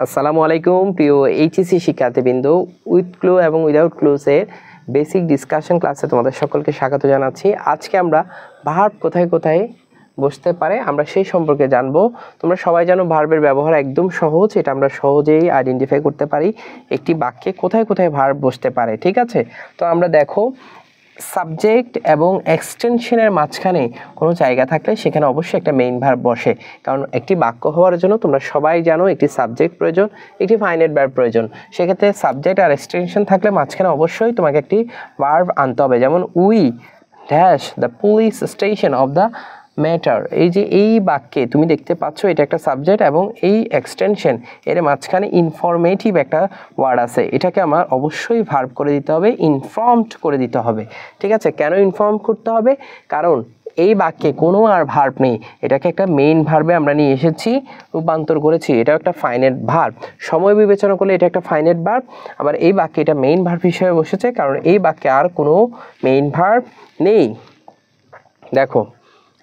আসসালামু আলাইকুম প্রিয় এইচএসসি শিক্ষার্থীবৃন্দ, উইথ ক্লু এবং উইদাউট ক্লুজের বেসিক ডিসকাশন ক্লাসে তোমাদের সকলকে স্বাগত জানাচ্ছি। আজকে আমরা ভার্ব কোথায় কোথায় বসতে পারে আমরা সেই সম্পর্কে জানবো। তোমরা সবাই জানো ভার্বের ব্যবহার একদম সহজ, এটা আমরা সহজেই আইডেন্টিফাই করতে পারি একটি বাক্যে কোথায় কোথায় ভার্ব বসতে পারে। ঠিক আছে, তো আমরা দেখো সাবজেক্ট এবং এক্সটেনশনের মাঝখানে কোনো জায়গা থাকলে সেখানে অবশ্যই একটা মেইন ভার্ব বসে, কারণ একটি বাক্য হওয়ার জন্য তোমরা সবাই জানো একটি সাবজেক্ট প্রয়োজন, একটি ফাইনাইট ভার্ব প্রয়োজন। সেক্ষেত্রে সাবজেক্ট আর এক্সটেনশন থাকলে মাঝখানে অবশ্যই তোমাকে একটি ভার্ব আনতে হবে। যেমন we dash the police station of the matter, এই যে এই বাক্যে তুমি দেখতে পাচ্ছ এটা একটা সাবজেক্ট এবং এই এক্সটেনশন এর মাঝখানে ইনফরমেটিভ একটা ওয়ার্ড আছে, এটাকে আমার অবশ্যই ভার্ব করে দিতে হবে, ইনফর্মড করে দিতে হবে। ঠিক আছে, কেন ইনফর্ম করতে হবে? কারণ এই বাক্যে কোনো আর ভার্ব নেই, এটাকে একটা মেইন ভার্বে আমরা নিয়ে এসেছি, রূপান্তর করেছি, এটাও একটা ফাইনাইট ভার্ব। সময় বিবেচনা করলে এটা একটা ফাইনাইট ভার্ব, আবার এই বাক্যে এটা মেইন ভার্ব হিসেবে বসেছে কারণ এই বাক্যে আর কোনো মেইন ভার্ব নেই। দেখো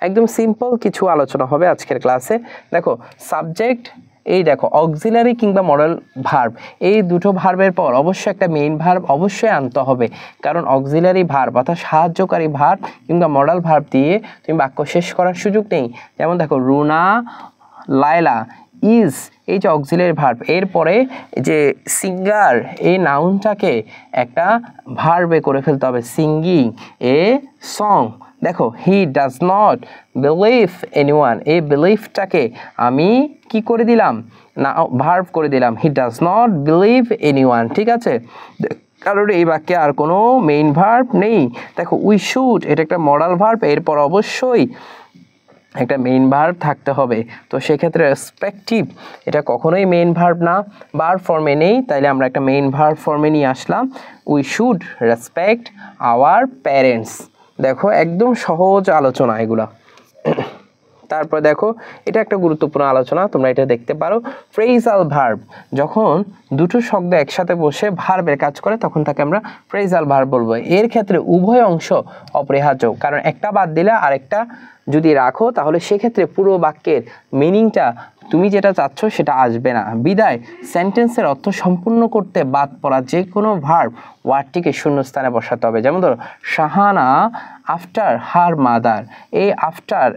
একদম সিম্পল কিছু আলোচনা হবে আজকের ক্লাসে। দেখো সাবজেক্ট, এই দেখো অক্সিলারি কিংবা মডেল ভার্ব, এই দুটো ভার্বের পর অবশ্যই একটা মেইন ভার্ব অবশ্যই আনতে হবে, কারণ অক্সিলারি ভার্ব অর্থাৎ সাহায্যকারী ভার্ব কিংবা মডেল ভার্ব দিয়ে তুমি বাক্য শেষ করার সুযোগ নেই। যেমন দেখো রুনা লায়লা ইজ, এই যে অক্সিলারি ভার্ব, এরপরে যে সিঙ্গার এই নাউনটাকে একটা ভার্বে করে ফেলতে হবে, সিঙ্গিং এ সং। দেখো he does not believe anyone, এই বিলিভটাকে আমি কি করে দিলাম না ভার্ব করে দিলাম, হি ডাজ নট বিলিভ এনিওয়ান। ঠিক আছে, কারণ এই বাক্যে আর কোনো মেইন ভার্ব নেই। দেখো উই শুড, এটা একটা মডাল ভার্ব, এরপর অবশ্যই একটা মেইন ভার্ব থাকতে হবে। তো সেক্ষেত্রে রেসপেক্টিভ এটা কখনোই মেইন ভার্ব না, ভার্ব ফর্মে নেই, তাইলে আমরা একটা মেইন ভার্ব ফর্মে নিয়ে আসলাম, we should respect our parents. দেখো একদম সহজ আলোচনা এগুলা। তারপর দেখো এটা একটা গুরুত্বপূর্ণ আলোচনা, তোমরা এটা দেখতে পারো। ফ্রেজাল ভার্ব, যখন দুটো শব্দ একসাথে বসে ভার্বের কাজ করে তখন তাকে আমরা ফ্রেজাল ভার্ব বলবো। এর ক্ষেত্রে উভয় অংশ অপরিহার্য, কারণ একটা বাদ দিলে আরেকটা যদি রাখো তাহলে সেক্ষেত্রে পুরো বাক্যের মিনিংটা তুমি যেটা চাচ্ছ সেটা আসবে না। বিদায় সেন্টেন্সের অর্থ সম্পূর্ণ করতে বাদ পড়া যে কোনো ভার্ব ওয়ার্ডটিকে শূন্যস্থানে বসাতে হবে। যেমন ধরো শাহানা আফটার হার মাদার, এই আফটার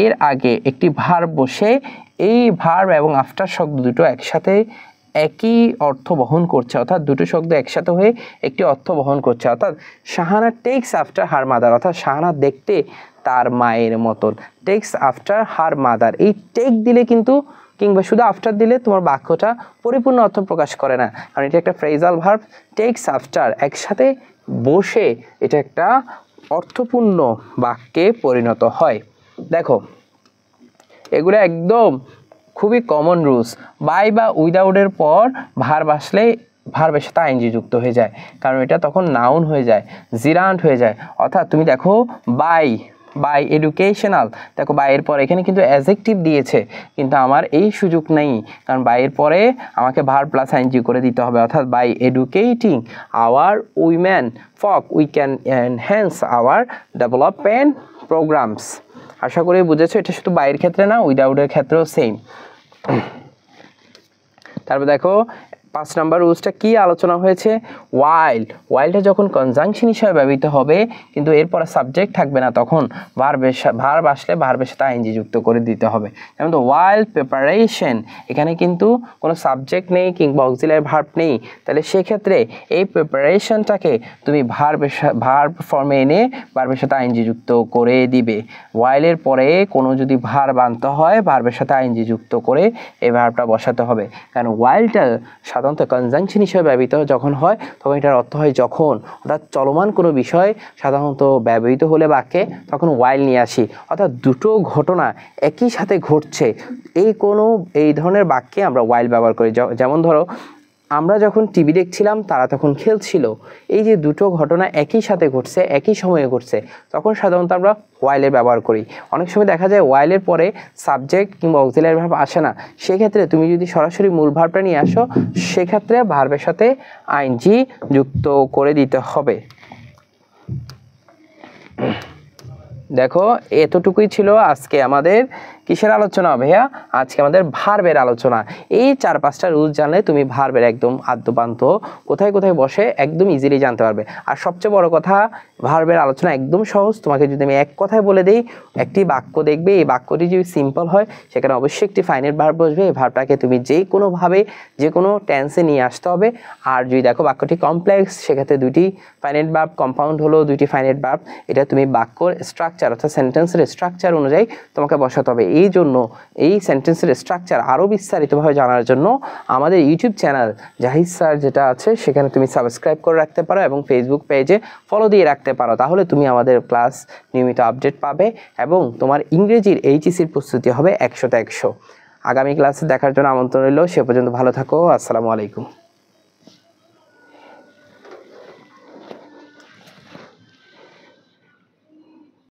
এর আগে একটি ভার্ব বসে এই ভার্ব এবং আফটার শব্দ দুটো একসাথে একই অর্থ বহন করছে, অর্থাৎ দুটো শব্দ একসাথে হয়ে একটি অর্থ বহন করছে। অর্থাৎ Shahana takes after her mother, অর্থাৎ শাহানা দেখতে তার মায়ের মতন, টেক্স আফটার হার মাদার। এই টেক দিলে কিন্তু কিংবা শুধু আফটার দিলে তোমার বাক্যটা পরিপূর্ণ অর্থ প্রকাশ করে না, কারণ এটা একটা ফ্রেজাল ভার্ব, টেক্স আফটার একসাথে বসে এটা একটা অর্থপূর্ণ বাক্যে পরিণত হয়। দেখো এগুলো একদম খুবই কমন রুলস। বাই বা উইদাউটের পর ভার্ব আসলে ভার্বের সাথে আইএনজি যুক্ত হয়ে যায়, কারণ এটা তখন নাউন হয়ে যায়, জিরান্ট হয়ে যায়। অর্থাৎ তুমি দেখো বাই বাই এডুকেশনাল, দেখো বাইয়ের পরে এখানে কিন্তু অ্যাডজেক্টিভ দিয়েছে, কিন্তু আমার এই সুযোগ নেই, কারণ বাইয়ের পরে আমাকে ভার্ব প্লাস আইএনজি করে দিতে হবে। অর্থাৎ by educating our women folk we can enhance our development programmes. আশা করি বুঝেছো, এটা শুধু বাইরের ক্ষেত্রে না, উইদাউটের ক্ষেত্রেও সেম। তারপর দেখো 5 নম্বর রুলসটা কি আলোচনা হয়েছে, ওয়াইল। ওয়াইলটা যখন কনজাংশন হিসেবে ব্যবহৃত হবে কিন্তু এরপরে সাবজেক্ট থাকবে না, তখন ভার্ব আসলে ভার্বের সাথে আইএনজি যুক্ত করে দিতে হবে। যেমন তো ওয়াইল প্রিপারেশন, এখানে কিন্তু কোনো সাবজেক্ট নেই কিংবা অক্সিলারি ভার্ব নেই, তাহলে সেক্ষেত্রে এই প্রিপারেশনটাকে তুমি ভার্ব ফর্মে এনে ভার্বের সাথে আইএনজি যুক্ত করে দিবে। ওয়াইলের পরে কোনো যদি ভার্ব আনতে হয় ভার্বের সাথে আইএনজি যুক্ত করে এই ভার্বটা বসাতে হবে, কারণ ওয়াইলটা সাধারণত কনজাংশন হিসেবে ব্যবহৃত যখন হয় তখন এটার অর্থ হয় যখন, অর্থাৎ চলমান কোনো বিষয় সাধারণত ব্যবহৃত হলে বাক্যে তখন ওয়াইল নিয়ে আসি, অর্থাৎ দুটো ঘটনা একই সাথে ঘটছে এই ধরনের বাক্যে আমরা ওয়াইল ব্যবহার করি। যেমন ধরো আমরা যখন টিভি দেখছিলাম তারা তখন খেলছিল, এই যে দুটো ঘটনা একই সাথে ঘটছে একই সময়ে ঘটছে তখন সাধারণত আমরা ওয়াইলের ব্যবহার করি। অনেক সময় দেখা যায় ওয়াইলের পরে সাবজেক্ট কিংবা অক্সিলারি ভার্ব আসে না, সেক্ষেত্রে তুমি যদি সরাসরি মূল ভার্বটা নিয়ে আসো সেক্ষেত্রে ভার্বের সাথে আইএনজি যুক্ত করে দিতে হবে। দেখো এতটুকুই ছিল আজকে আমাদের কিসের আলোচনা ভাইয়া, আজকে আমাদের ভার্বের আলোচনা। এই 4-5টা রুলস জানলে তুমি ভার্বের একদম আদ্যপান্ত কোথায় কোথায় বসে একদম ইজিলি জানতে পারবে। আর সবচেয়ে বড় কথা, ভার্বের আলোচনা একদম সহজ। তোমাকে যদি আমি এক কথায় বলে দিই, একটি বাক্য দেখবে, এই বাক্যটি যদি সিম্পল হয় সেখানে অবশ্যই একটি ফাইনাইট ভার্ব বসবে। এই ভার্বটাকে তুমি যে কোনোভাবে যে কোনো টেন্সে নিয়ে আসতে হবে। আর যদি দেখো বাক্যটি কমপ্লেক্স, সেক্ষেত্রে 2টি ফাইনাইট ভার্ব, কম্পাউন্ড হলো 2টি ফাইনাইট ভার্ব। এটা তুমি বাক্যর স্ট্রাকচার অর্থাৎ সেন্টেন্সের স্ট্রাকচার অনুযায়ী তোমাকে বসাতে হবে। এই জন্য এই সেন্টেন্সের স্ট্রাকচার আরও বিস্তারিতভাবে জানার জন্য আমাদের ইউটিউব চ্যানেল জাহিদ স্যার যেটা আছে সেখানে তুমি সাবস্ক্রাইব করে রাখতে পারো এবং ফেসবুক পেজে ফলো দিয়ে রাখতে পারো। তাহলে তুমি আমাদের ক্লাস নিয়মিত আপডেট পাবে এবং তোমার ইংরেজির এইচএসসির প্রস্তুতি হবে 100তে 100। আগামী ক্লাসে দেখার জন্য আমন্ত্রণ রইল। সে পর্যন্ত ভালো থাকো। আসসালামু আলাইকুম।